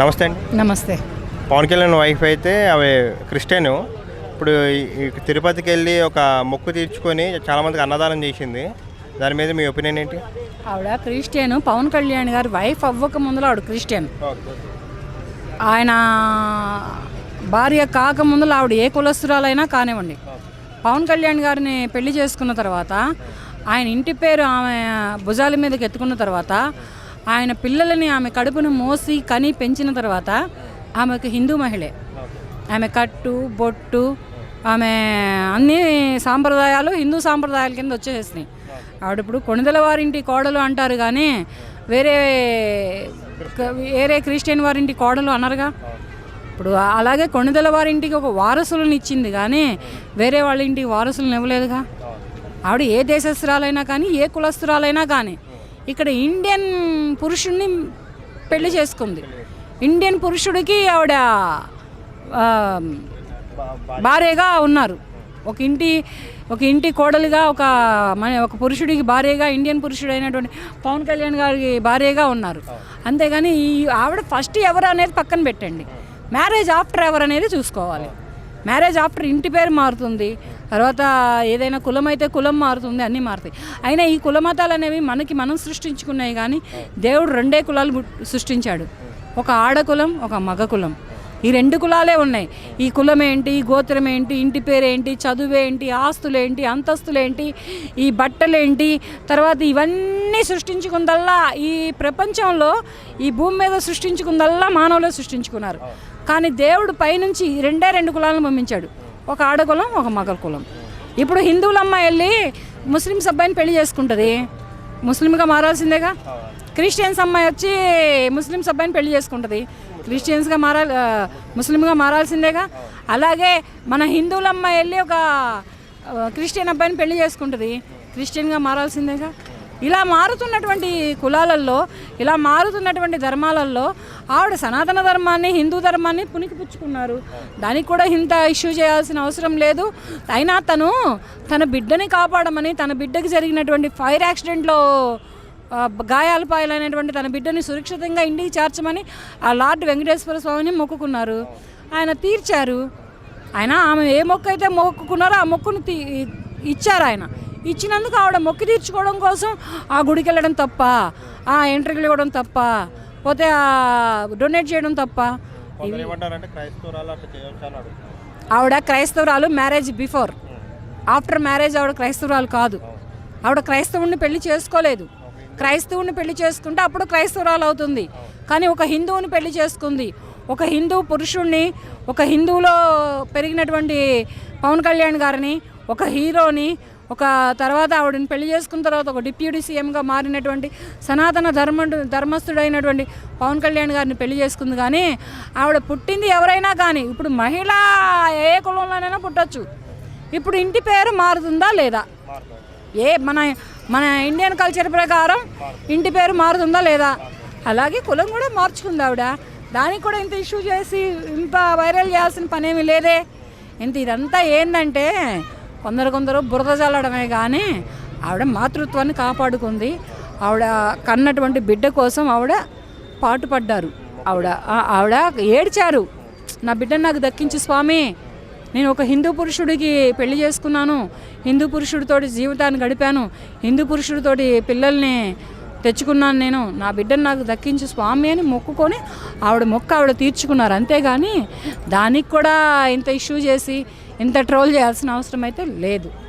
నమస్తే అండి. నమస్తే. పవన్ కళ్యాణ్ వైఫ్ అయితే అవి క్రిస్టియను. ఇప్పుడు ఈ తిరుపతికి వెళ్ళి ఒక మొక్కు తీర్చుకొని చాలామందికి అన్నదానం చేసింది. దాని మీద మీ ఒపీనియన్ ఏంటి? ఆవిడ క్రిస్టియన్. పవన్ కళ్యాణ్ గారు వైఫ్ అవ్వక ముందులో ఆవిడ క్రిస్టియన్. ఆయన భార్య కాక ముందులో ఆవిడ ఏ కులస్తురాలైనా కానివ్వండి. పవన్ కళ్యాణ్ గారిని పెళ్లి చేసుకున్న తర్వాత ఆయన ఇంటి పేరు ఆమె భుజాల మీదకి ఎత్తుకున్న తర్వాత ఆయన పిల్లలని ఆమె కడుపును మోసి కని పెంచిన తర్వాత ఆమెకు హిందూ మహిళే. ఆమె కట్టు బొట్టు ఆమె అన్ని సాంప్రదాయాలు హిందూ సాంప్రదాయాల కింద వచ్చేసినాయి. ఆవిడ ఇప్పుడు కొణిదెల వారింటి కోడలు అంటారు కానీ వేరే క్రిస్టియన్ వారింటి కోడలు అనరుగా. ఇప్పుడు అలాగే కొణిదెల వారింటికి ఒక వారసులను ఇచ్చింది కానీ వేరే వాళ్ళ ఇంటికి వారసులను ఇవ్వలేదుగా. ఆవిడ ఏ దేశస్తురాలైనా కానీ ఏ కులస్తురాలైనా కానీ ఇక్కడ ఇండియన్ పురుషుడిని పెళ్లి చేసుకుంది. ఇండియన్ పురుషుడికి ఆవిడ భార్యగా ఉన్నారు. ఒక ఇంటి కోడలుగా ఒక పురుషుడికి భార్యగా ఇండియన్ పురుషుడు అయినటువంటి పవన్ కళ్యాణ్ గారికి భార్యగా ఉన్నారు. అంతేగాని ఈ ఆవిడ ఫస్ట్ ఎవరు అనేది పక్కన పెట్టండి. మ్యారేజ్ ఆఫ్టర్ ఎవరు అనేది చూసుకోవాలి. మ్యారేజ్ ఆఫ్టర్ ఇంటి పేరు మారుతుంది, తర్వాత ఏదైనా కులం అయితే కులం మారుతుంది, అన్నీ మారుతాయి. అయినా ఈ కుల మతాలు అనేవి మనం సృష్టించుకున్నాయి కానీ దేవుడు రెండే కులాలు సృష్టించాడు. ఒక ఆడకులం, ఒక మగ కులం. ఈ రెండు కులాలే ఉన్నాయి. ఈ కులం ఏంటి, ఈ గోత్రం ఏంటి, ఇంటి పేరేంటి, చదువేంటి, ఆస్తులేంటి, అంతస్తులేంటి, ఈ బట్టలేంటి, తర్వాత ఇవన్నీ సృష్టించుకుందల్లా ఈ ప్రపంచంలో ఈ భూమి మీద సృష్టించుకుందల్లా మానవులే సృష్టించుకున్నారు. కానీ దేవుడు పైనుంచి రెండు కులాలను పంపించాడు. ఒక ఆడకులం, ఒక మగ కులం. ఇప్పుడు హిందువులమ్మ వెళ్ళి ముస్లిమ్స్ అబ్బాయిని పెళ్లి చేసుకుంటుంది, ముస్లింగా మారాల్సిందేగా. క్రిస్టియన్స్ అమ్మాయి వచ్చి ముస్లిమ్స్ అబ్బాయిని పెళ్లి చేసుకుంటుంది, క్రిస్టియన్స్గా ముస్లింగా మారాల్సిందేగా. అలాగే మన హిందువులమ్మ వెళ్ళి ఒక క్రిస్టియన్ అబ్బాయిని పెళ్లి చేసుకుంటుంది, క్రిస్టియన్గా మారాల్సిందేగా. ఇలా మారుతున్నటువంటి కులాలలో, ఇలా మారుతున్నటువంటి ధర్మాలలో ఆవిడ సనాతన ధర్మాన్ని, హిందూ ధర్మాన్ని పుణికిపుచ్చుకున్నారు. దానికి కూడా ఇంత ఇష్యూ చేయాల్సిన అవసరం లేదు. అయినా తన బిడ్డని కాపాడమని, తన బిడ్డకి జరిగినటువంటి ఫైర్ యాక్సిడెంట్లో గాయాలు పాయలైనటువంటి తన బిడ్డని సురక్షితంగా ఇంటికి చేర్చమని ఆ లార్డ్ వెంకటేశ్వర స్వామిని మొక్కుకున్నారు. ఆయన తీర్చారు. ఆమె ఏ మొక్కు అయితే మొక్కుకున్నారో ఆ మొక్కును ఇచ్చారు. ఆయన ఇచ్చినందుకు ఆవిడ మొక్కు తీర్చుకోవడం కోసం ఆ గుడికి వెళ్ళడం తప్ప, ఆ ఎంట్రీలు ఇవ్వడం తప్ప, పోతే డొనేట్ చేయడం తప్ప. ఆవిడ క్రైస్తవురాలు మ్యారేజ్ బిఫోర్. ఆఫ్టర్ మ్యారేజ్ ఆవిడ క్రైస్తవురాలు కాదు. ఆవిడ క్రైస్తవుడిని పెళ్లి చేసుకోలేదు. క్రైస్తవుని పెళ్లి చేసుకుంటే అప్పుడు క్రైస్తవురాలు అవుతుంది. కానీ ఒక హిందువుని పెళ్లి చేసుకుంది. ఒక హిందూ పురుషుణ్ణి, ఒక హిందువులో పెరిగినటువంటి పవన్ కళ్యాణ్ గారిని, ఒక హీరోని, ఒక తర్వాత ఆవిడని పెళ్లి చేసుకున్న తర్వాత ఒక డిప్యూటీ సీఎంగా మారినటువంటి సనాతన ధర్మస్థుడైనటువంటి పవన్ కళ్యాణ్ గారిని పెళ్లి చేసుకుంది. కానీ ఆవిడ పుట్టింది ఎవరైనా కానీ, ఇప్పుడు మహిళ ఏ కులంలోనైనా పుట్టచ్చు. ఇప్పుడు ఇంటి పేరు మారుతుందా లేదా? మన ఇండియన్ కల్చర్ ప్రకారం ఇంటి పేరు మారుతుందా లేదా? అలాగే కులం కూడా మార్చుకుంది ఆవిడ. దానికి కూడా ఇంత ఇష్యూ చేసి ఇంత వైరల్ చేయాల్సిన పనేమీ లేదే. ఇదంతా ఏంటంటే కొందరు బురద చల్లడమే కానీ ఆవిడ మాతృత్వాన్ని కాపాడుకుంది. ఆవిడ కన్నటువంటి బిడ్డ కోసం ఆవిడ పాటుపడ్డారు. ఆవిడ ఏడ్చారు, నా బిడ్డను నాకు దక్కించు స్వామి, నేను ఒక హిందూ పురుషుడికి పెళ్లి చేసుకున్నాను, హిందూ పురుషుడితోటి జీవితాన్ని గడిపాను, హిందూ పురుషుడితోటి పిల్లల్ని తెచ్చుకున్నాను, నేను నా బిడ్డను నాకు దక్కించు స్వామి అని మొక్కుకొని ఆవిడ తీర్చుకున్నారు. అంతేగాని దానికి కూడా ఇంత ఇష్యూ చేసి ఇంత ట్రోల్ చేయాల్సిన అవసరం అయితే లేదు.